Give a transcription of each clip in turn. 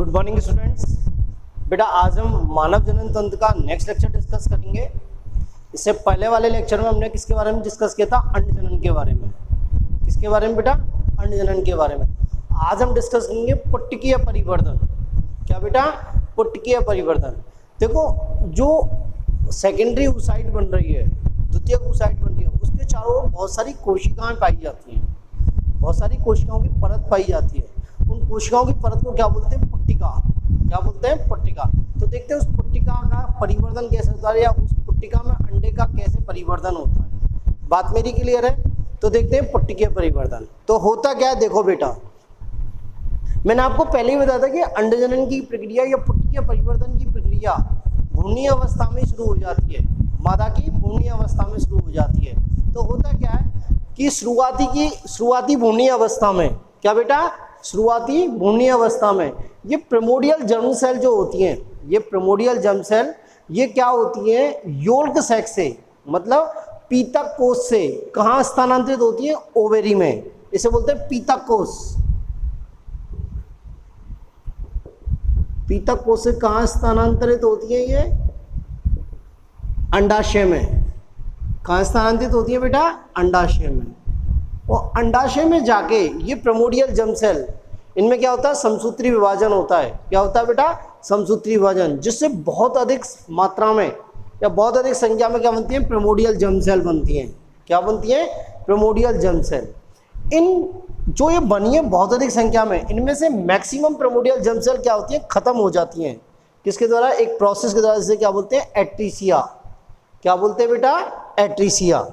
Good morning students. बेटा आज हम मानव जनन तंत्र का नेक्स्ट लेक्चर डिस्कस करेंगे। इससे पहले वाले लेक्चर में हमने किसके बारे में डिस्कस किया था? अंड जनन के बारे में। किसके बारे में बेटा? अंड जनन के बारे में। आज हम डिस्कस करेंगे पुटकीय परिवर्धन। क्या बेटा? पुटकीय परिवर्धन। देखो जो सेकेंडरी oocyte बन रही है, द्वितीयक oocyte बन रही है, उसके चारों ओर बहुत सारी कोशिकाएं पाई जाती हैं, बहुत सारी कोशिकाओं की परत पाई जाती है। उन कोशिकाओं की परत को क्या बोलते हैं? पुट्टिका। क्या बोलते हैं? पुट्टिका। तो देखते हैं उस पुट्टिका का परिवर्धन कैसे होता है, या उस पुट्टिका में अंडे का कैसे परिवर्धन होता है। बात मेरी क्लियर है? तो देखते हैं पुट्टिकीय परिवर्धन। तो होता क्या है, देखो बेटा, मैंने आपको पहले ही बताया था कि अंडजनन की प्रक्रिया या पुट्टिकीय परिवर्तन की प्रक्रिया भ्रूणीय अवस्था में शुरू हो जाती है, मादा की भ्रूणीय अवस्था में शुरू हो जाती है। तो होता क्या है कि शुरुआती भ्रूणीय अवस्था में, क्या बेटा? शुरुआती भ्रूणीय अवस्था में ये प्रिमोडियल जर्म सेल जो होती हैं, ये प्रिमोडियल जर्म सेल ये क्या होती हैं? योल्क सैक से, मतलब पीतक कोष से कहाँ स्थानांतरित होती है? ओवेरी में। इसे बोलते हैं पीतक कोष। पीतक कोष से कहाँ स्थानांतरित होती है? ये अंडाशय में। कहाँ स्थानांतरित होती है बेटा? अंडाशय में। और अंडाशय में जाके ये प्रिमोडियल जर्म सेल, इनमें क्या होता है? समसूत्री विभाजन होता है। क्या होता है बेटा? समसूत्री विभाजन, जिससे बहुत अधिक मात्रा में या बहुत अधिक संख्या में क्या बनती है? प्रिमोडियल जर्म सेल बनती हैं। क्या बनती है? Primordial germ cell. इन जो ये बनी है बहुत अधिक संख्या में, इनमें से मैक्सिमम प्रिमोडियल जर्म सेल क्या होती है? खत्म हो जाती हैं। किसके द्वारा? एक प्रोसेस के द्वारा, जिसे क्या बोलते हैं? एट्रीसिया। क्या बोलते हैं बेटा? एट्रीसिया।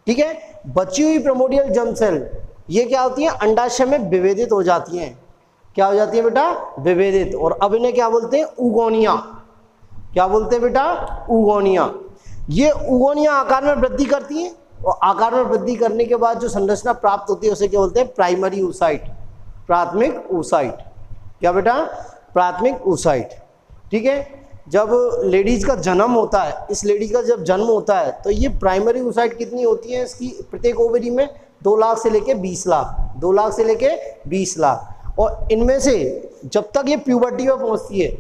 ठीक है। बची हुई प्रिमोडियल जर्म सेल ये क्या होती है? अंडाशय में विभेदित हो जाती हैं। क्या हो जाती है बेटा? विभेदित। और अब इन्हें क्या बोलते हैं? उगोनिया। क्या बोलते हैं बेटा? उगोनिया। ये उगोनिया आकार में वृद्धि करती है, और आकार में वृद्धि करने के बाद जो संरचना प्राप्त होती है उसे क्या बोलते हैं? प्राइमरी oocyte, प्राथमिक oocyte। क्या बेटा? प्राथमिक oocyte। ठीक है। जब लेडीज का जन्म होता है, इस लेडीज का जब जन्म होता है तो ये प्राइमरी oocyte कितनी होती है इसकी प्रत्येक ओवरी में? 2 लाख से लेके 20 लाख, 2 लाख से लेके 20 लाख। और इनमें से जब तक ये प्यूबर्टी में पहुंचती है,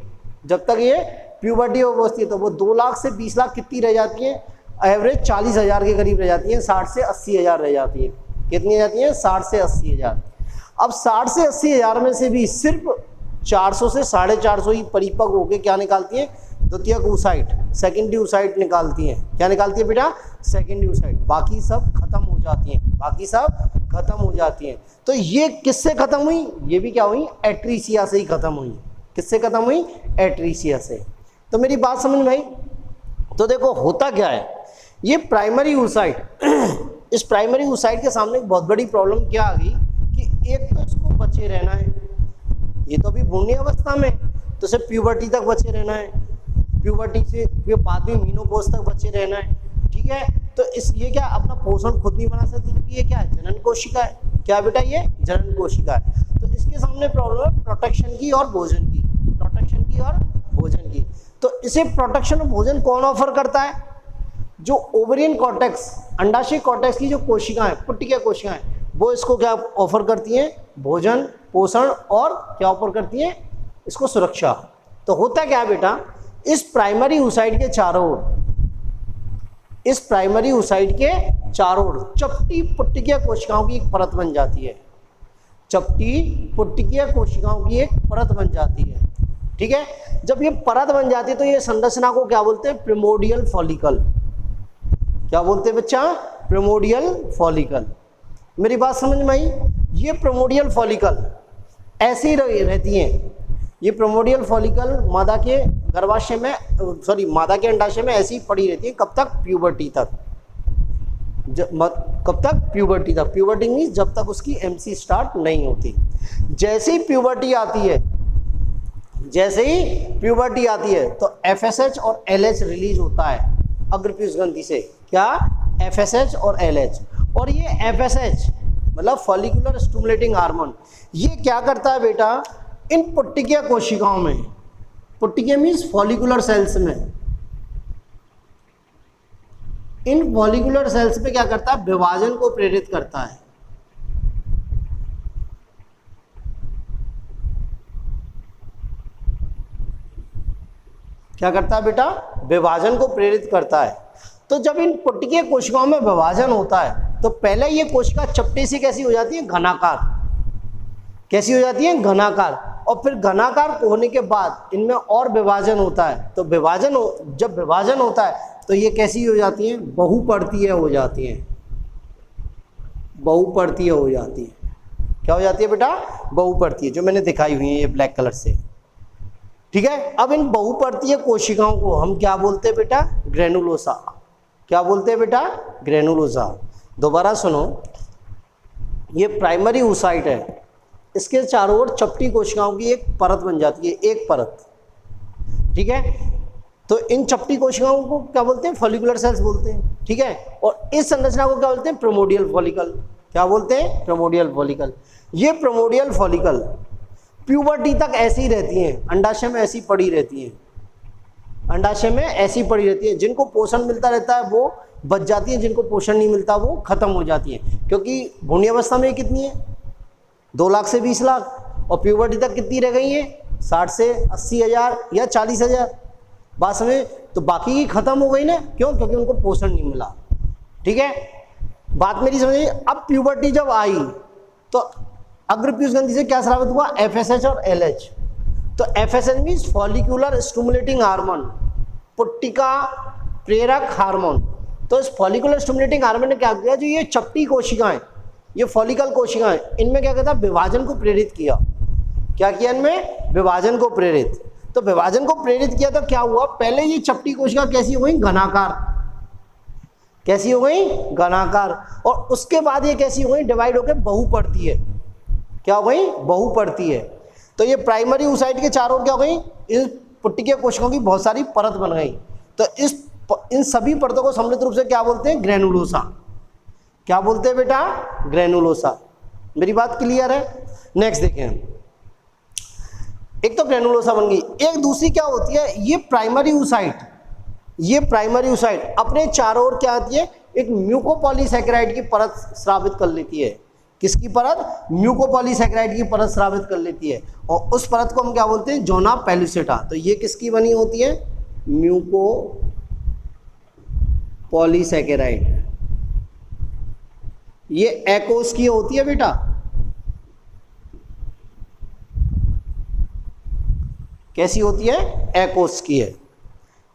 जब तक ये प्यूबर्टी में पहुंचती है, तो वो 2 लाख से 20 लाख कितनी रह जाती है? एवरेज 40,000 के करीब रह जाती हैं, 60 से 80,000 रह जाती है। कितनी रह जाती हैं? 60 से 80,000। अब 60 से 80,000 में से भी सिर्फ 400 से 450 ही परिपक्व होकर क्या निकालती हैं? द्वितीयक oocyte, सेकेंडरी oocyte निकालती हैं। क्या निकालती है बेटा? Secondary oocyte। बाकी सब खत्म हो जाती हैं, बाकी सब खत्म हो जाती हैं। तो ये किससे खत्म हुई? ये भी क्या हुई? एट्रीसिया से ही खत्म हुई। किससे खत्म हुई? एट्रीसिया से। तो मेरी बात समझ में आई? तो देखो होता क्या है, ये प्राइमरी oocyte इस प्राइमरी oocyte के सामने एक बहुत बड़ी प्रॉब्लम क्या आ गई कि एक तो इसको बचे रहना है, ये तो अभी भ्रूणीय अवस्था में, तो सिर्फ प्यूबर्टी तक बचे रहना है, प्यूबर्टी से फिर बाद में मीनोपॉज तक बचे रहना है। ठीक है। तो इस ये क्या अपना पोषण खुद नहीं बना सकती, क्योंकि ये क्या है? जनन कोशिका है। क्या बेटा? ये जनन कोशिका है। तो इसके सामने प्रॉब्लम है प्रोटेक्शन की और भोजन की, प्रोटेक्शन की और भोजन की। तो इसे प्रोटेक्शन और भोजन कौन ऑफर करता है? जो ओवेरियन कॉर्टेक्स, अंडाशय कॉर्टेक्स की जो कोशिकाएं, पुट्टिकीय कोशिकाएं, वो इसको क्या ऑफर करती हैं? भोजन, पोषण, और क्या ऑफर करती हैं? इसको सुरक्षा। तो होता क्या है बेटा, इस प्राइमरी oocyte के चारों ओर, इस प्राइमरी oocyte के चारों ओर चपटी पुट्टिकीय कोशिकाओं की एक परत बन जाती है। चपटी पुट्टिकीय कोशिकाओं की एक परत बन जाती है। ठीक है। जब ये परत बन जाती है तो ये संरचना को क्या बोलते हैं? Primordial follicle. क्या बोलते हैं बच्चा? Primordial follicle. मेरी बात समझ में आई? ये प्रिमोडियल फॉलिकल ऐसी रहती हैं। ये प्रिमोडियल फॉलिकल मादा के गर्भाशय में, मादा के अंडाशय में ऐसी पड़ी रहती है। कब तक? प्यूबर्टी तक। कब तक? प्यूबर्टी तक। प्यूबर्टी मीन्स जब तक उसकी MC स्टार्ट नहीं होती। जैसे ही प्यूबर्टी आती है, जैसे ही प्यूबर्टी आती है तो FSH और LH रिलीज होता है अग्रपीयूष ग्रंथि से। क्या? FSH और LH। और ये FSH मतलब फॉलिकुलर स्टिमुलेटिंग हार्मोन, ये क्या करता है बेटा? इन पुट्टिकीय कोशिकाओं में, पुट्टिकीय मीन्स फॉलिकुलर सेल्स में, इन फॉलिकुलर सेल्स पे क्या करता है? विभाजन को प्रेरित करता है। क्या करता है बेटा, विभाजन को प्रेरित करता है। तो जब इन पुटकीय कोशिकाओं में विभाजन होता है तो पहले ये कोशिका चपटे से कैसी हो जाती है, घनाकार, कैसी हो जाती है, घनाकार, और फिर घनाकार होने के बाद इनमें और विभाजन होता है। तो जब विभाजन होता है तो ये कैसी हो जाती हैं, बहुपर्तीय हो जाती हैं, बहुपर्तीय हो जाती है। क्या हो जाती है बेटा, बहुपर्तीय, जो मैंने दिखाई हुई है ये ब्लैक कलर से, ठीक है। अब इन बहुपर्तीय कोशिकाओं को हम क्या बोलते हैं बेटा, ग्रेनुलोसा। क्या बोलते हैं बेटा, ग्रेनुलोसा। दोबारा सुनो, ये प्राइमरी oocyte है, इसके चारों ओर चपटी कोशिकाओं की एक परत बन जाती है, एक परत, ठीक है। तो इन चपटी कोशिकाओं को क्या बोलते हैं, फॉलिकुलर सेल्स बोलते हैं, ठीक है। और इस संरचना को क्या बोलते हैं, प्रिमोडियल फॉलिकल। क्या बोलते हैं, प्रिमोडियल फॉलिकल। ये प्रिमोडियल फॉलिकल प्यूबर्टी तक ऐसी ही रहती हैं, अंडाशय में ऐसी पड़ी रहती हैं, अंडाशय में ऐसी पड़ी रहती है। जिनको पोषण मिलता रहता है वो बच जाती है, जिनको पोषण नहीं मिलता वो खत्म हो जाती है। क्योंकि भ्रूण अवस्था में कितनी है, 2 लाख से 20 लाख, और प्यूबर्टी तक कितनी रह गई है, 60 से 80 हज़ार या 40 हज़ार, बात समझे। तो बाकी की खत्म हो गई ना, क्यों, क्योंकि उनको पोषण नहीं मिला, ठीक है। बात मेरी समझिए। अब प्यूबर्टी जब आई तो अग्रपीयूष ग्रंथि से क्या स्रावित हुआ, FSH और LH। तो FSH means follicular stimulating hormone, पुट्टिका प्रेरक हार्मोन। तो इस फॉलिकुलर स्टिमुलेटिंग हार्मोन ने क्या किया, जो ये चपटी कोशिकाएं, ये फॉलिकल कोशिकाएं, इनमें क्या कहता है, विभाजन को प्रेरित किया। क्या किया इनमें, विभाजन को प्रेरित। तो विभाजन को प्रेरित किया तो क्या हुआ, पहले ये चपटी कोशिका कैसी हो गई, घनाकार, कैसी हो गई, घनाकार, और उसके बाद ये कैसी हो गई, डिवाइड होकर बहुपर्तीय। क्या हो गई, बहुपर्तीय। तो ये प्राइमरी oocyte के चारों ओर क्या हो गई, इस पुट्टिकीय कोशिकाओं की बहुत सारी परत बन गई। तो इन सभी परतों को सम्मिलित रूप से क्या बोलते हैं, ग्रेनुलोसा। क्या बोलते हैं बेटा, ग्रेनुलोसा। मेरी बात क्लियर है। नेक्स्ट देखें, एक तो ग्रेनुलोसा बन गई, एक दूसरी क्या होती है, ये प्राइमरी oocyte, ये प्राइमरी oocyte अपने चारों ओर क्या आती है, एक म्यूकोपॉलीसैकेराइड की परत स्रावित कर लेती है। किसकी परत, म्यूकोपॉलीसैकेराइड की परत स्रावित कर लेती है, और उस परत को हम क्या बोलते हैं, जोना पेलुसेटा। तो ये किसकी बनी होती है, म्यूकोपॉलीसैकेराइड, ये एकोस की होती है बेटा। कैसी होती है, एकोस की है,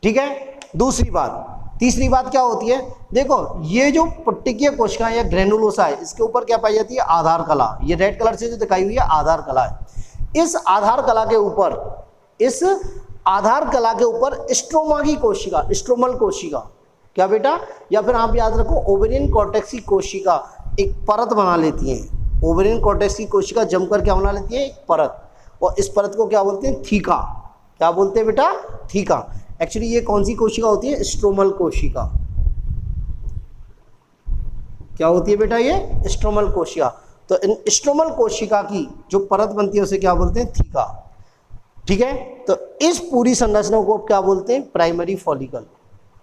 ठीक है। दूसरी बात, तीसरी बात क्या होती है, देखो ये जो पुट्टिकीय कोशिका या ग्रेनुलोसा है, इसके ऊपर क्या पाई जाती है, आधार कला। ये रेड कलर से जो दिखाई हुई है आधार कला है। इस आधार कला के ऊपर, इस आधार कला के ऊपर स्ट्रोमा की कोशिका, स्ट्रोमल कोशिका, क्या बेटा, या फिर आप याद रखो ओवेरियन कॉर्टेक्स की कोशिका एक परत बना लेती है। ओवेरियन कॉर्टेक्स की कोशिका जमकर क्या बना लेती है, एक परत, और इस परत को क्या बोलते हैं, थीका। क्या बोलते हैं बेटा, थीका। एक्चुअली ये कौन सी कोशिका होती है, स्ट्रोमल कोशिका। क्या होती है बेटा, ये स्ट्रोमल कोशिका। तो इन स्ट्रोमल कोशिका की जो परत बनती है उसे क्या बोलते हैं, थीका, ठीक है। तो इस पूरी संरचना को क्या बोलते हैं, प्राइमरी फॉलिकल।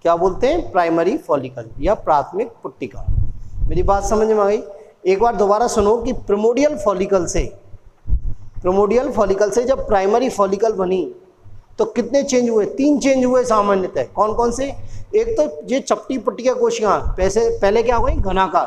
क्या बोलते हैं, प्राइमरी फॉलिकल या प्राथमिक पुट्टिका। मेरी बात समझ में आ गई। एक बार दोबारा सुनो कि प्रिमोडियल फॉलिकल से जब प्राइमरी फॉलिकल बनी तो कितने चेंज हुए, 3 चेंज हुए सामान्यतः। कौन कौन से, एक तो ये चपटी पुट्टिका कोशिका पहले क्या हो गई, घनाकार,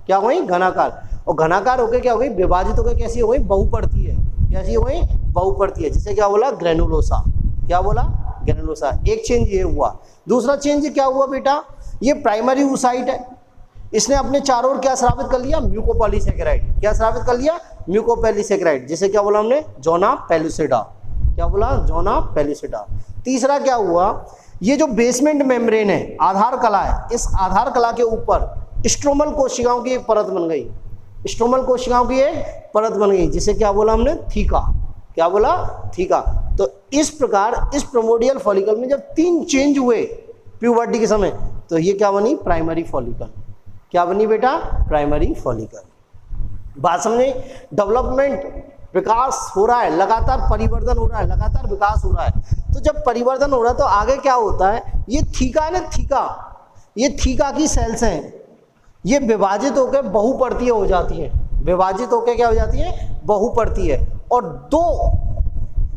क्या हो गई, घनाकार, और घनाकार होकर क्या हो गई, विभाजित होकर कैसी हो गई, बहुपर्तीय। कैसी हो गई, बहुपर्तीय, जिसे क्या बोला, ग्रेनुलोसा। क्या बोला, ग्रेनुलोसा। एक चेंज ये हुआ। दूसरा चेंज क्या हुआ बेटा, ये प्राइमरी oocyte है, इसने अपने चारों ओर क्या स्रावित कर लिया, म्यूकोपॉलीसैकेराइड। क्या स्रावित कर लिया, म्यूकोपॉलीसैकेराइड, जिसे क्या बोला हमने, जोना पेलुसेटा। क्या बोला, जोना पेलुसेटा। तीसरा क्या हुआ, ये जो बेसमेंट मेम्ब्रेन है, आधार कला है, इस आधार कला के ऊपर स्ट्रोमल कोशिकाओं की एक परत बन गई। स्ट्रोमल कोशिकाओं की एक परत बन गई, जिसे क्या बोला हमने, थीका। क्या बोला, थीका। तो इस प्रकार इस प्रिमोडियल फॉलिकल में जब 3 चेंज हुए प्यूबर्टी के समय, तो ये क्या बनी, प्राइमरी फॉलिकल। क्या बनी बेटा, प्राइमरी फॉलिकल। बात समझे। डेवलपमेंट, विकास हो रहा है, लगातार परिवर्तन हो रहा है, लगातार विकास हो रहा है। तो जब परिवर्तन हो रहा है तो आगे क्या होता है, ये थीका है ना, थीका, ये थीका की सेल्स हैं, ये विभाजित होकर बहुपर्तीय हो जाती हैं। विभाजित होकर क्या हो जाती है, बहुपर्तीय, और 2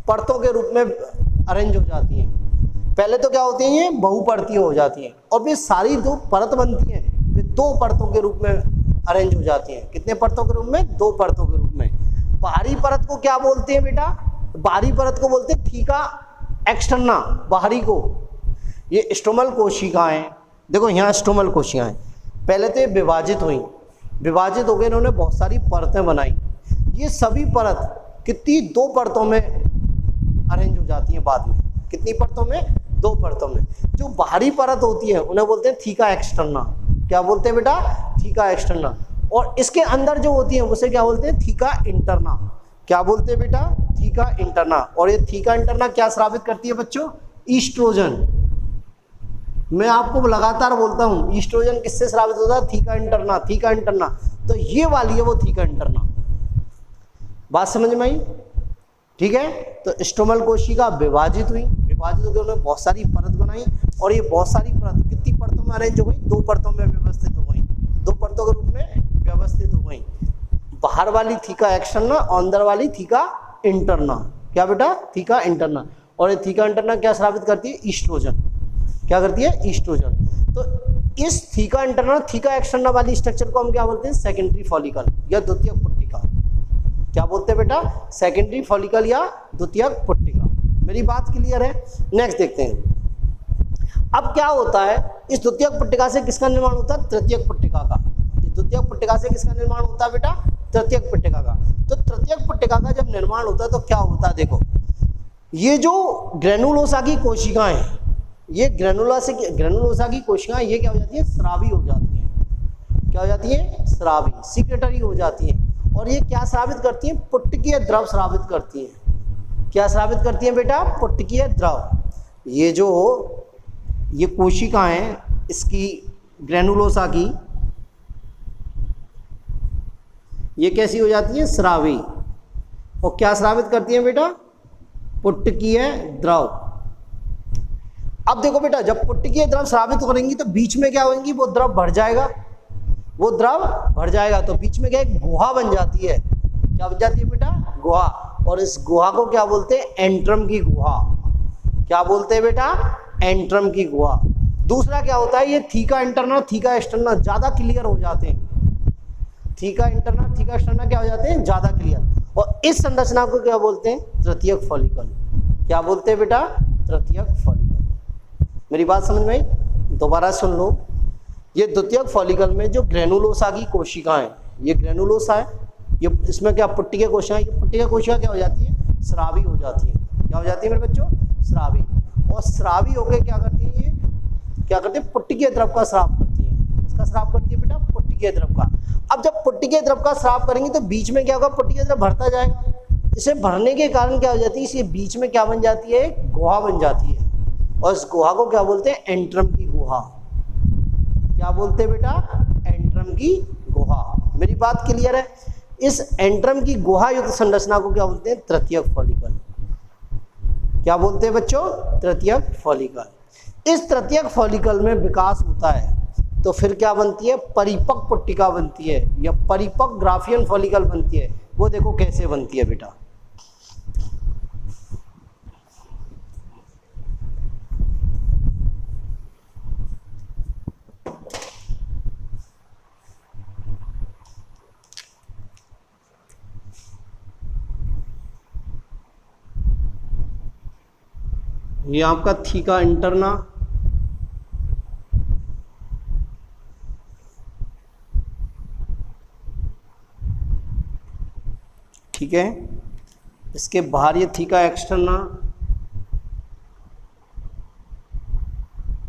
परतों के रूप में अरेंज हो जाती हैं। पहले तो क्या होती हैं, ये बहुपरतीय हो जाती हैं और फिर सारी जो परत बनती हैं वे दो परतों के रूप में अरेंज हो जाती हैं। कितने परतों के रूप में? दो परतों के रूप में। बाहरी परत को क्या बोलते हैं बेटा? बाहरी परत को बोलते हैं थीका एक्सटर्ना, बाहरी को। ये स्टोमल कोशिकाएं, देखो यहाँ स्टोमल कोशिकाएं पहले तो ये विभाजित हुई, विभाजित हो गए, इन्होंने बहुत सारी परतें बनाई। ये सभी परत कितनी? दो परतों में अरेंज हो जाती हैं बाद में। कितनी परतों में? दो परतों में। जो बाहरी परत होती है उन्हें बोलते हैं थीका एक्सटर्ना। क्या बोलते हैं बेटा? Theca externa. और इसके अंदर जो होती है उसे क्या बोलते हैं? Theca interna. क्या बोलते हैं बेटा? Theca interna. और ये थीका इंटरना क्या स्रावित करती है बच्चों? ईस्ट्रोजन। मैं आपको लगातार बोलता हूं ईस्ट्रोजन किससे स्रावित होता है? Theca interna, theca interna. तो ये वाली है वो थीका इंटरना। बात समझ में आई? ठीक है। तो स्टोमल कोशिका विभाजित हुई, विभाजित होकर उन्होंने बहुत सारी परत बनाई और ये बहुत सारी परत कितनी परतों में अरेंज हो गई? दो परतों में व्यवस्थित हो गई, दो परतों के रूप में व्यवस्थित हो गई। बाहर वाली थीका एक्सटर्ना और अंदर वाली थीका इंटरना। क्या बेटा? Theca interna. और ये थीका इंटरना क्या स्रावित करती है? ईस्ट्रोजन। क्या करती है? ईस्ट्रोजन। तो इस थीका इंटरना थीका एक्सटर्ना वाली स्ट्रक्चर को हम क्या बोलते हैं? सेकेंडरी फॉलिकल या द्वितीयक पुट्टिका। क्या बोलते हैं बेटा? सेकेंडरी फॉलिकल या द्वितीयक पुट्टिका। मेरी बात क्लियर है? नेक्स्ट देखते हैं। अब क्या होता है, इस द्वितीयक पुट्टिका से किसका निर्माण होता है? तृतीयक पुट्टिका का। इस द्वितीयक पुट्टिका से किसका निर्माण होता है बेटा? तृतीयक पुट्टिका का। तो तृतीयक पुट्टिका का जब निर्माण होता है तो क्या होता है? देखो, ये जो ग्रेनुलोसा की कोशिकाएं हैं, ये ग्रेनुलोसा की कोशिकाएं ये क्या हो जाती है? स्रावी हो जाती हैं। क्या हो जाती है? स्रावी, सीक्रेटरी हो जाती हैं। और ये क्या स्रावित करती हैं? पुट्टिकीय द्रव स्रावित करती हैं। क्या स्रावित करती हैं बेटा? पुट्टिकीय द्रव। ये कोशिकाएं इसकी ग्रेनुलोसा की ये कैसी हो जाती हैं? स्रावी। और क्या स्रावित करती हैं बेटा? पुट्टिकीय द्रव। अब देखो बेटा, जब पुट्टिकीय द्रव स्रावित करेंगी तो बीच में क्या होंगी? वो द्रव भर जाएगा, वो द्रव भर जाएगा तो बीच में क्या? एक गुहा बन जाती है। क्या बन जाती है बेटा? गुहा। और इस गुहा को क्या बोलते हैं? एंट्रम की गुहा। क्या बोलते हैं बेटा? एंट्रम की गुहा। दूसरा क्या होता है? ये थीका इंटरना थीका एक्सटर्ना ज्यादा क्लियर हो जाते हैं। थीका इंटरना थीका एक्सटर्ना क्या हो जाते हैं? ज्यादा क्लियर। और इस संरचना को क्या बोलते हैं? तृतीयक फॉलिकल। क्या बोलते हैं बेटा? तृतीयक फॉलिकल। मेरी बात समझ में आई? दोबारा सुन लो। ये द्वितीयक फॉलिकल में जो ग्रेनुलोसा की कोशिकाएं, ये ग्रेनुलोसा है, ये इसमें क्या पुट्टिकीय कोशिकाएं, ये पुट्टिकीय कोशिका क्या हो जाती है? स्रावी हो जाती है। क्या हो जाती है मेरे बच्चों? स्रावी। और स्रावी होकर क्या करती है? ये क्या करती है? पुट्टिकीय द्रव का स्राव करती है। इसका स्राव करती है बेटा? पुट्टिकीय द्रव का। अब जब पुट्टिकीय द्रव का स्राव करेंगे तो बीच में क्या होगा? पुट्टिकीय द्रव भरता जाएगा। इसे भरने के कारण क्या हो जाती है? इसे बीच में क्या बन जाती है? गुहा बन जाती है। और इस गुहा को क्या बोलते हैं? एंट्रम की गुहा। क्या बोलते हैं बेटा? एंट्रम की गुहा। मेरी बात क्लियर है? इस एंट्रम की गुहा युक्त संरचना को क्या बोलते हैं? तृतीयक फॉलिकल। क्या बोलते हैं बच्चों? तृतीयक फॉलिकल। इस तृतीयक फॉलिकल में विकास होता है तो फिर क्या बनती है? परिपक्व पुट्टिका बनती है या परिपक्व ग्राफियन फॉलिकल बनती है। वो देखो कैसे बनती है बेटा। ये आपका थीका इंटरना, ठीक है। इसके बाहर ये थीका एक्सटर्ना,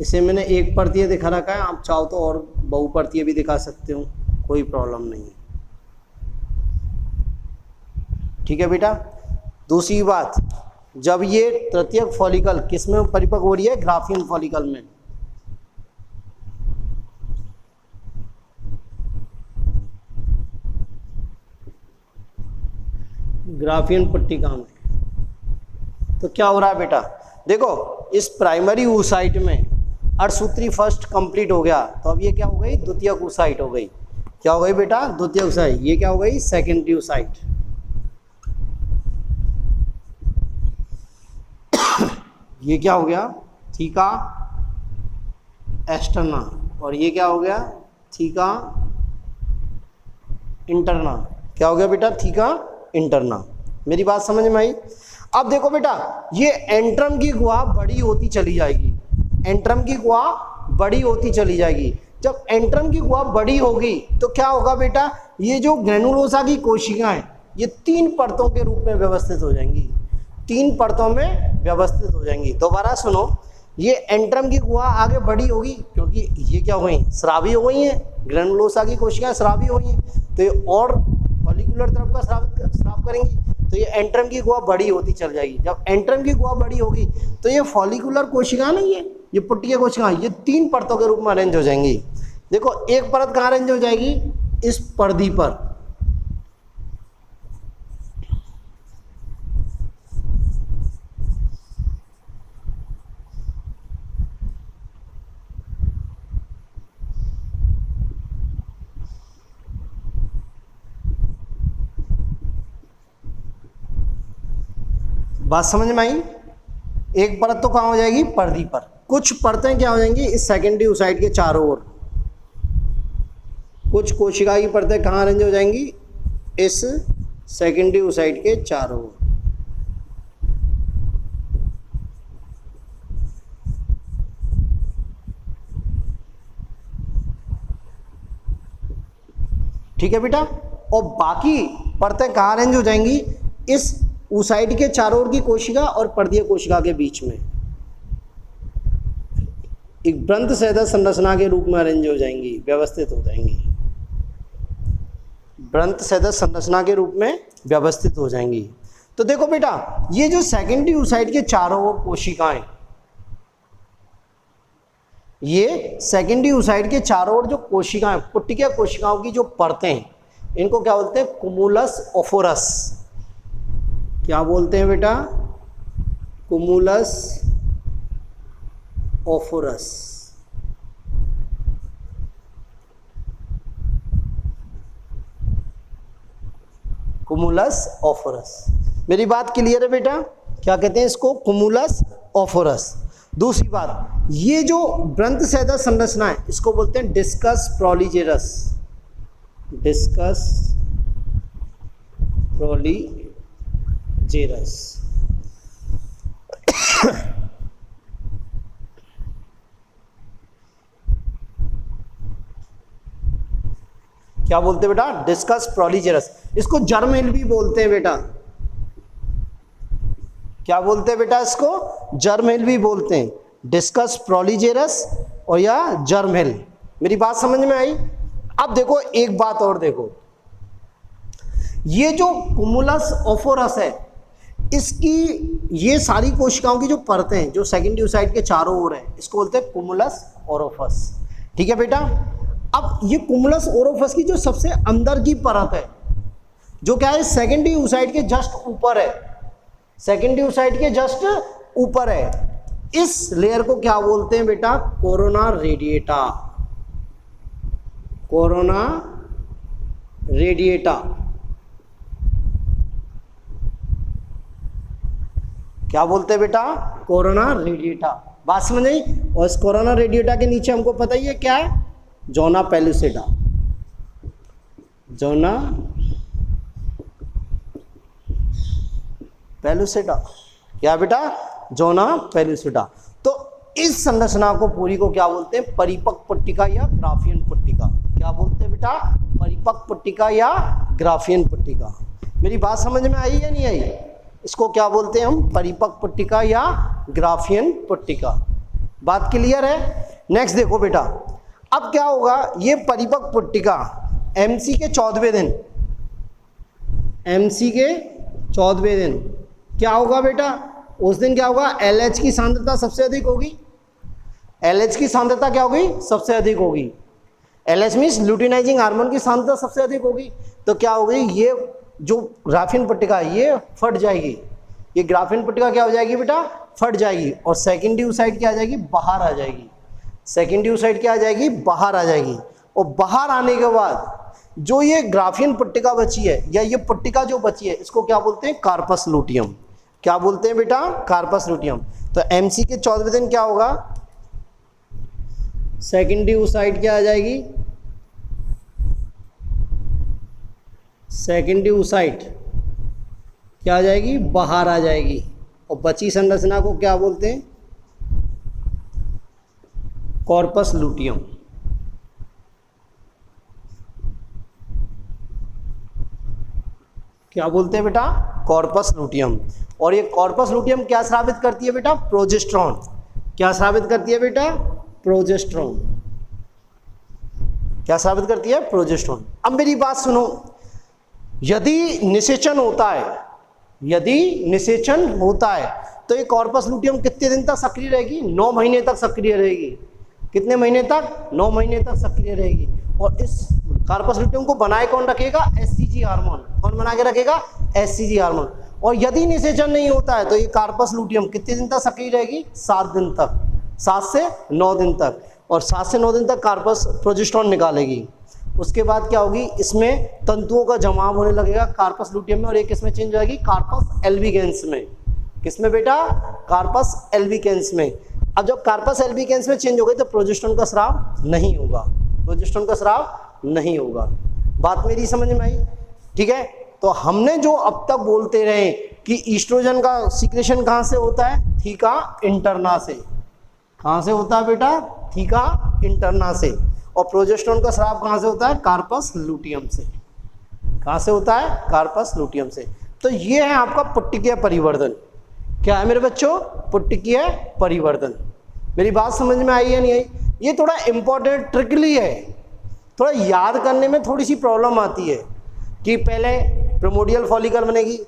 इसे मैंने एक परतीय दिखा रखा है, आप चाहो तो और बहुपर्तीय भी दिखा सकते हो, कोई प्रॉब्लम नहीं है। ठीक है बेटा। दूसरी बात, जब ये तृतीयक फॉलिकल किस में परिपक्व हो रही है? ग्राफियन फॉलिकल में। ग्राफियन पुट्टिका में तो क्या हो रहा है बेटा? देखो, इस प्राइमरी oocyte में अर्धसूत्री फर्स्ट कंप्लीट हो गया तो अब ये क्या हो गई? द्वितीयक oocyte हो गई। क्या हो गई बेटा? द्वितीयक oocyte। ये क्या हो गई? Secondary oocyte। ये क्या हो गया? थीका एक्सटर्ना, और ये क्या हो गया थीका इंटरना। क्या हो गया बेटा थीका इंटरना। मेरी बात समझ में आई। अब देखो बेटा ये एंट्रम की गुहा बड़ी होती चली जाएगी, एंट्रम की गुहा बड़ी होती चली जाएगी। जब एंट्रम की गुहा बड़ी होगी तो क्या होगा बेटा, ये जो ग्रैनुलोसा की कोशिकाएं ये 3 परतों के रूप में व्यवस्थित हो जाएंगी, 3 परतों में व्यवस्थित हो जाएंगी। दोबारा सुनो, ये एंट्रम की गुहा आगे बड़ी होगी क्योंकि ये क्या हो गई, स्रावी हो गई हैं, ग्रैनुलोसा की कोशिकाएं स्रावी हो गई हैं, तो ये और फॉलिकुलर तरफ का स्राव करेंगी, तो ये एंट्रम की गुहा बड़ी होती चल जाएगी। जब एंट्रम की गुहा बड़ी होगी तो ये फॉलिकुलर कोशिका नहीं है, ये पुट्टिका कोशिका, ये 3 परतों के रूप में अरेंज हो जाएंगी। देखो एक परत कहाँ अरेंज हो जाएगी, इस पर्दी पर, बात समझ में आई। एक परत तो कहाँ हो जाएगी, पर्दी पर। कुछ परतें क्या हो जाएंगी, इस सेकेंडरी oocyte के चारों ओर। कुछ कोशिका की परतें कहाँ अरेंज हो जाएंगी, इस सेकेंडरी oocyte के चारों ओर। ठीक है बेटा, और बाकी परतें कहाँ अरेंज हो जाएंगी, इस oocyte के चारों ओर की कोशिका और पर्दीय कोशिका के बीच में एक वृंत सैदर संरचना के रूप में अरेंज हो जाएंगी, व्यवस्थित हो जाएंगी, वृंत सैदर संरचना के रूप में व्यवस्थित हो जाएंगी। तो देखो बेटा ये जो सेकेंडरी oocyte के चारों ओर कोशिकाएं, ये सेकेंडरी oocyte के चारों ओर जो कोशिकाएं, पुट्टिका कोशिकाओं की जो परतें हैं, इनको क्या बोलते हैं, कुमुलस ओफोरस। क्या बोलते हैं बेटा, कुमुलस ओफोरस। कुमुलस ओफोरस। मेरी बात क्लियर है बेटा, क्या कहते हैं इसको, कुमुलस ओफोरस। दूसरी बात, ये जो वृंत सैदर संरचना है इसको बोलते हैं डिस्कस प्रोलीजेरस, डिस्कस प्रोलीजेरस। क्या बोलते हैं बेटा, डिस्कस प्रोलीजेरस। इसको जर्म हिल भी बोलते हैं बेटा। क्या बोलते हैं बेटा, इसको जर्म हिल भी बोलते हैं, डिस्कस प्रोलीजेरस और या जर्म हिल। मेरी बात समझ में आई। अब देखो एक बात और देखो, ये जो कुमुलस ओफोरस है, इसकी ये सारी कोशिकाओं की जो परतें हैं जो सेकेंडरी oocyte के चारों ओर है, इसको बोलते हैं कुमुलस ओरोफस। ठीक है बेटा। अब ये कुमुलस ओरोफस की जो सबसे अंदर की परत है, जो क्या है, सेकेंडरी oocyte के जस्ट ऊपर है, सेकेंडरी oocyte के जस्ट ऊपर है, इस लेयर को क्या बोलते हैं बेटा, कोरोना रेडिएटा, कोरोना रेडिएटा। क्या बोलते हैं बेटा, कोरोना रेडिएटा। बात समझ आई। और इस कोरोना रेडिएटा के नीचे हमको पता ही है क्या है, जोना पेलुसिडा, जोना पेलुसिडा। क्या बेटा, जोना पेलुसिडा। तो इस संरचना को पूरी को क्या बोलते हैं, परिपक्व पुट्टिका या ग्राफियन पुट्टिका। क्या बोलते हैं बेटा, परिपक्व पुट्टिका या ग्राफियन पुट्टिका। मेरी बात समझ में आई या नहीं आई। इसको क्या बोलते हैं हम, परिपक्व पुट्टिका या ग्राफियन पुट्टिका। बात क्लियर है। नेक्स्ट देखो बेटा, अब क्या होगा, ये परिपक्व पुट्टिका एमसी के 14वें दिन, एमसी के 14वें दिन क्या होगा बेटा, उस दिन क्या होगा, एलएच की सांद्रता सबसे अधिक होगी। एलएच की सांद्रता क्या होगी, सबसे अधिक होगी। एलएच मीन्स ल्यूटिनाइजिंग हार्मोन की सांद्रता सबसे अधिक होगी। तो क्या होगी, ये जो ग्राफियन पुट्टिका ये फट जाएगी, ये ग्राफियन पुट्टिका क्या हो जाएगी बेटा, फट जाएगी, और सेकेंडरी oocyte क्या आ जाएगी, बाहर आ जाएगी। सेकेंडरी oocyte क्या आ जाएगी, बाहर आ जाएगी। और बाहर आने के बाद जो ये ग्राफियन पुट्टिका बची है, या ये पुट्टिका जो बची है, इसको क्या बोलते हैं, कार्पस लूटियम। क्या बोलते हैं बेटा, कार्पस लूटियम। तो एमसी के 14वें दिन क्या होगा, सेकेंडरी oocyte क्या आ जाएगी, सेकेंडरी oocyte क्या आ जाएगी, बाहर आ जाएगी। और बची संरचना को क्या बोलते हैं, कॉर्पस लुटियम। क्या बोलते हैं बेटा, कॉर्पस लुटियम। और ये कॉर्पस लुटियम क्या स्रावित करती है बेटा, प्रोजेस्टेरॉन। क्या स्रावित करती है बेटा, प्रोजेस्टेरॉन। क्या स्रावित करती है, प्रोजेस्टेरॉन। अब मेरी बात सुनो, यदि निषेचन होता है, यदि निषेचन होता है तो ये कॉर्पस लुटियम कितने दिन तक सक्रिय रहेगी, 9 महीने तक सक्रिय रहेगी। कितने महीने तक, 9 महीने तक सक्रिय रहेगी। और इस कॉर्पस लुटियम को बनाए कौन रखेगा, एससीजी हार्मोन। कौन बना के रखेगा, एससीजी हार्मोन। और यदि निषेचन नहीं होता है तो ये कॉर्पस लुटियम कितने दिन तक सक्रिय रहेगी, 7 दिन तक, 7 से 9 दिन तक। और 7 से 9 दिन तक कॉर्पस प्रोजेस्टेरॉन निकालेगी। उसके बाद क्या होगी, इसमें तंतुओं का जमाव होने लगेगा कॉर्पस लुटियम में, और एक किसमें चेंज हो जाएगी, कॉर्पस एल्बिगेंस में। किसमें बेटा, कॉर्पस एल्बिगेंस में। अब जब कॉर्पस एल्बिगेंस में चेंज हो गई तो प्रोजेस्टेरॉन का स्राव नहीं होगा, प्रोजेस्टेरॉन का स्राव नहीं होगा। बात मेरी समझ में आई, ठीक है। तो हमने जो अब तक बोलते रहे कि ईस्ट्रोजन का सीक्रेशन कहाँ से होता है, थीका इंटरना से। कहाँ से होता है बेटा, थीका इंटरना से। और प्रोजेस्टेरॉन का स्राव कहाँ से होता है, कार्पस लुटियम से। कहाँ से होता है, कार्पस लुटियम से। तो ये है आपका पुट्टिकीय परिवर्तन। क्या है मेरे बच्चों, पुट्टिकीय परिवर्तन। मेरी बात समझ में आई है नहीं आई, ये थोड़ा इंपॉर्टेंट ट्रिकली है, थोड़ा याद करने में थोड़ी सी प्रॉब्लम आती है कि पहले प्रिमोडियल फॉलिकल बनेगी,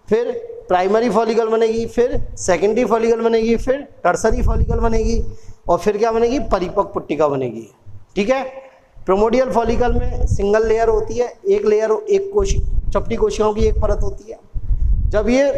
फिर प्राइमरी फॉलिकल बनेगी, फिर सेकेंडरी फॉलिकल बनेगी, फिर टर्सरी फॉलिकल बनेगी, और फिर क्या बनेगी, परिपक्व पुट्टिका बनेगी। ठीक है। प्रिमोडियल फॉलिकल में सिंगल लेयर होती है, एक लेयर, एक चपटी कोशिकाओं की एक परत होती है। जब ये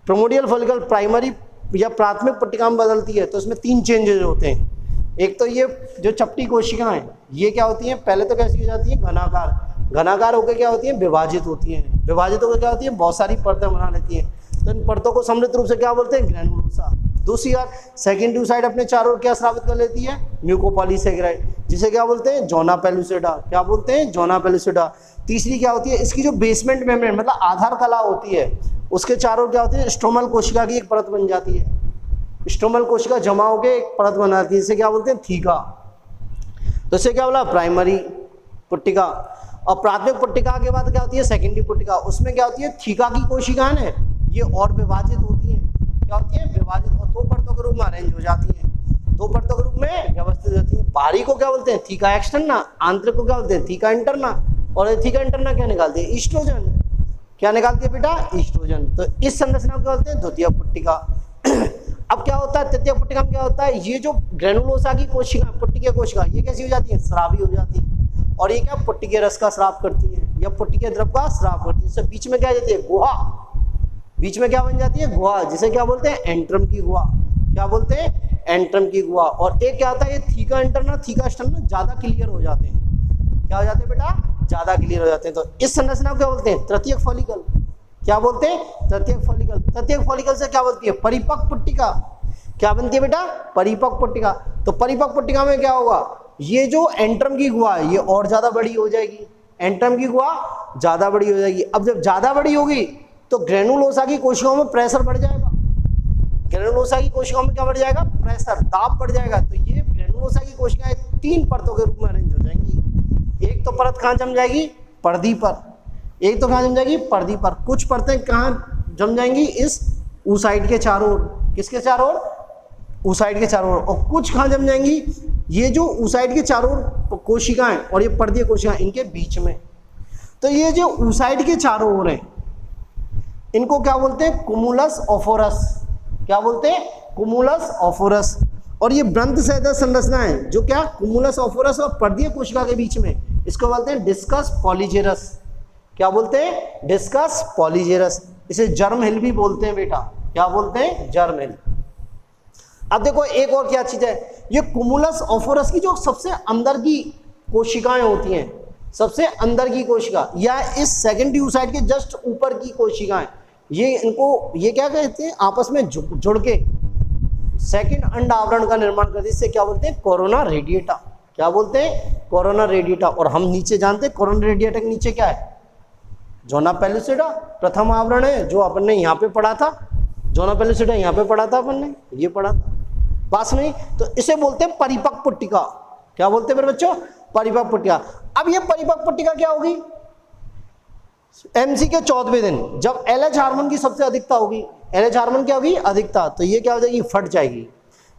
प्रिमोडियल फॉलिकल प्राइमरी या प्राथमिक पुट्टिका में बदलती है तो इसमें 3 चेंजेस होते हैं। एक तो ये जो चपटी कोशिकाएं ये क्या होती हैं, पहले तो कैसी हो जाती हैं, घनाकार। घनाकार होकर क्या होती हैं, विभाजित होती हैं। विभाजित होकर क्या होती है, बहुत सारी परतें बना लेती हैं। तो इन परतों को सम्मिलित रूप से क्या बोलते हैं, ग्रैनुलोसा। दूसरी बार सेकेंडरी oocyte अपने चारों ओर क्या स्रावित कर लेती है, म्यूकोपॉलीसेकेराइड, जिसे क्या बोलते हैं, जोना पेलुसिडा। क्या बोलते हैं, जोना पेलुसिडा। तीसरी क्या होती है, इसकी जो बेसमेंट मेम्ब्रेन मतलब आधार कला होती है, उसके चारों ओर क्या होती है, स्ट्रोमल कोशिका की एक परत बन जाती है। स्ट्रोमल कोशिका जमा होकर एक परत बनाती है, जिसे क्या बोलते हैं, थीका। तो इसे क्या बोला, प्राइमरी पुट्टिका। और प्राथमिक पुट्टिका के बाद क्या होती है, सेकेंडरी पुट्टिका। उसमें क्या होती है, थीका की कोशिकाएं हैं ये और विभाजित होती हैं। क्या होती है, विभाजित, और 2 परतों के रूप में अरेंज हो जाती है, 2 परतों के रूप में व्यवस्थित होती है। बाहरी को क्या बोलते हैं, थीका एक्सटर्ना। आंतरिक को क्या बोलते हैं, थीका इंटरना। और थीका इंटरना क्या निकालते हैं, ईस्ट्रोजन। क्या निकालती है बेटा, ईस्ट्रोजन। तो इस संरचना को क्या बोलते हैं, द्वितीय पुट्टिका। अब क्या होता है, तृतीय पुट्टिका में क्या होता है, ये जो ग्रैनुलोसा की कोशिका, पुट्टिकीय कोशिका, ये कैसी हो जाती है, स्रावी हो जाती है। और ये क्या, पुट्टिकीय रस का स्राव करती है या पुट्टिकीय द्रव का स्राव करती है। इससे बीच में क्या आ जाती है, गुहा। बीच में क्या बन जाती है, गुहा, जिसे क्या बोलते हैं, एंट्रम की गुहा। क्या बोलते हैं, एंट्रम की गुहा। और एक क्या होता है, ये थीका इंटरना, थीका एक्सटर्ना ज्यादा क्लियर हो जाते हैं। क्या हो जाते हैं बेटा, ज्यादा क्लियर हो जाते हैं। तो इस संरचना को क्या बोलते हैं, तृतीयक फॉलिकल। क्या बोलते हैं, तृतीयक फॉलिकल। तृतीयक फॉलिकल से क्या बोलती है, परिपक्व पुट्टिका। क्या बनती है बेटा, परिपक्व पुट्टिका। तो परिपक्व पुट्टिका में क्या होगा, ये जो एंट्रम की गुहा है ये और ज्यादा बड़ी हो जाएगी। एंट्रम की गुहा ज्यादा बड़ी हो जाएगी। अब जब ज्यादा बड़ी होगी तो ग्रैनुलोसा की कोशिकाओं में प्रेशर बढ़ जाएगा। ग्रैनुलोसा की कोशिकाओं में क्या बढ़ जाएगा, प्रेशर, दाब बढ़ जाएगा। तो ये ग्रैनुलोसा की कोशिकाएं 3 परतों के रूप में अरेंज हो जाएंगी। एक तो परत कहाँ जम जाएगी, पर्दी पर। एक तो कहाँ जम जाएगी, पर्दी पर। कुछ परतें कहाँ जम जाएंगी, इस oocyte के चारों ओर। किसके चारों ओर, oocyte के चारों ओर। और कुछ कहाँ जम जाएंगी, ये जो oocyte के चारों ओर कोशिकाएं और ये पर्दीय कोशिकाएं, इनके बीच में। तो ये जो oocyte के चारों ओर है इनको क्या बोलते हैं, कुमुलस ओफोरस। क्या बोलते हैं, कुमुलस ओफोरस। और ये ब्रंत सैदर संरचना है जो क्या, कुमुलस ओफोरस और पर्दीय कोशिका के बीच में, इसको बोलते हैं डिस्कस पॉलीजेरस। क्या बोलते हैं, डिस्कस पॉलीजेरस। इसे जर्म हिल भी बोलते हैं बेटा। क्या बोलते हैं, जर्म हिल। अब देखो एक और क्या चीज है, ये कुमुलस ओफोरस की जो सबसे अंदर की कोशिकाएं होती हैं, सबसे अंदर की कोशिका या इस सेकेंडरी oocyte के जस्ट ऊपर की कोशिकाएं, ये इनको ये क्या कहते हैं, आपस में जुड़ के सेकंड अंड आवरण का निर्माण करती है, इससे क्या बोलते हैं, कोरोना रेडिएटा। क्या बोलते हैं, कोरोना रेडिएटा। और हम नीचे जानते हैं कोरोना रेडिएटा के नीचे क्या है, जोना पेलुसिडा प्रथम आवरण है, जो अपन ने यहाँ पे पढ़ा था। जोना पेलुसिडा यहाँ पे पढ़ा था अपन ने, ये पढ़ा था पास में। तो इसे बोलते हैं परिपक्व पुट्टिका। क्या बोलते हैं मेरे बच्चों, परिपक्व पुट्टिका। अब ये परिपक्व पुट्टिका क्या होगी, एमसी के 14वें दिन जब एलएच हार्मोन की सबसे अधिकता होगी, एलएच हार्मोन क्या होगी, अधिकता, तो ये क्या हो जाएगी, फट जाएगी।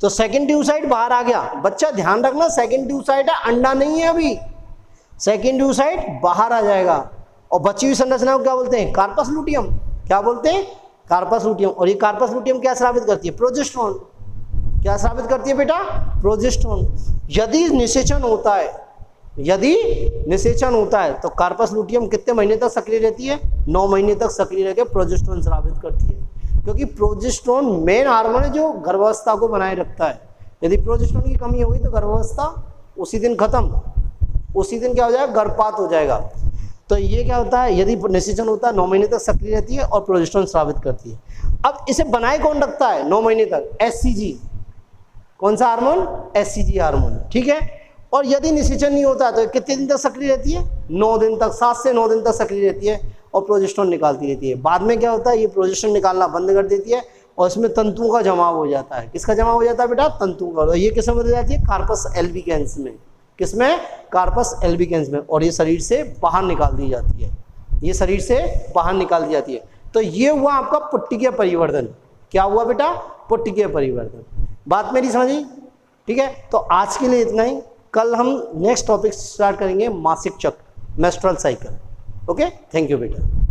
तो सेकेंड ट्यूसाइड बाहर आ गया। बच्चा ध्यान रखना, सेकेंड ट्यूसाइड है, अंडा नहीं है अभी, सेकेंड ट्यूसाइड बाहर आ जाएगा। और बची हुई संरचना को क्या बोलते हैं, कार्पस लूटियम। क्या बोलते हैं, कार्पस लूटियम। और ये कार्पस लूटियम क्या स्रावित करती है, प्रोजेस्टेरोन। क्या स्रावित करती है बेटा, प्रोजेस्टेरोन। यदि निषेचन होता है, यदि निषेचन होता है तो कार्पस लूटियम कितने महीने तक सक्रिय रहती है, 9 महीने तक सक्रिय रहकर प्रोजेस्टेरोन स्रावित करती है। क्योंकि प्रोजेस्टेरोन मेन हार्मोन है जो गर्भावस्था को बनाए रखता है। यदि प्रोजेस्टेरोन की कमी हो गई तो गर्भावस्था उसी दिन खत्म, उसी दिन क्या हो जाएगा, गर्भपात हो जाएगा। तो ये क्या होता है, यदि निषेचन होता है 9 महीने तक सक्रिय रहती है और प्रोजेस्टेरोन स्रावित करती है। अब इसे बनाए कौन रखता है 9 महीने तक, एससीजी। कौन सा हार्मोन, एससीजी हार्मोन, ठीक है। और यदि निषेचन नहीं होता तो कितने दिन तक सक्रिय रहती है, 9 दिन तक, 7 से 9 दिन तक सक्रिय रहती है और प्रोजेस्टेरोन निकालती रहती है। बाद में क्या होता है, ये प्रोजेस्टेरोन निकालना बंद कर देती है और इसमें तंतुओं का जमाव हो जाता है। किसका जमाव हो जाता है बेटा, तंतुओं का। और ये किस में बदल जाती है, कार्पस एल्बिकेंस में। किसमें, कार्पस एल्बिकेंस में। और ये शरीर से बाहर निकाल दी जाती है, ये शरीर से बाहर निकाल दी जाती है। तो ये हुआ आपका पुट्टिकीय परिवर्तन। क्या हुआ बेटा, पुट्टिकीय परिवर्तन। बात मेरी समझी, ठीक है। तो आज के लिए इतना ही। कल हम नेक्स्ट टॉपिक स्टार्ट करेंगे, मासिक चक्र, menstrual cycle. Okay, thank you बेटा।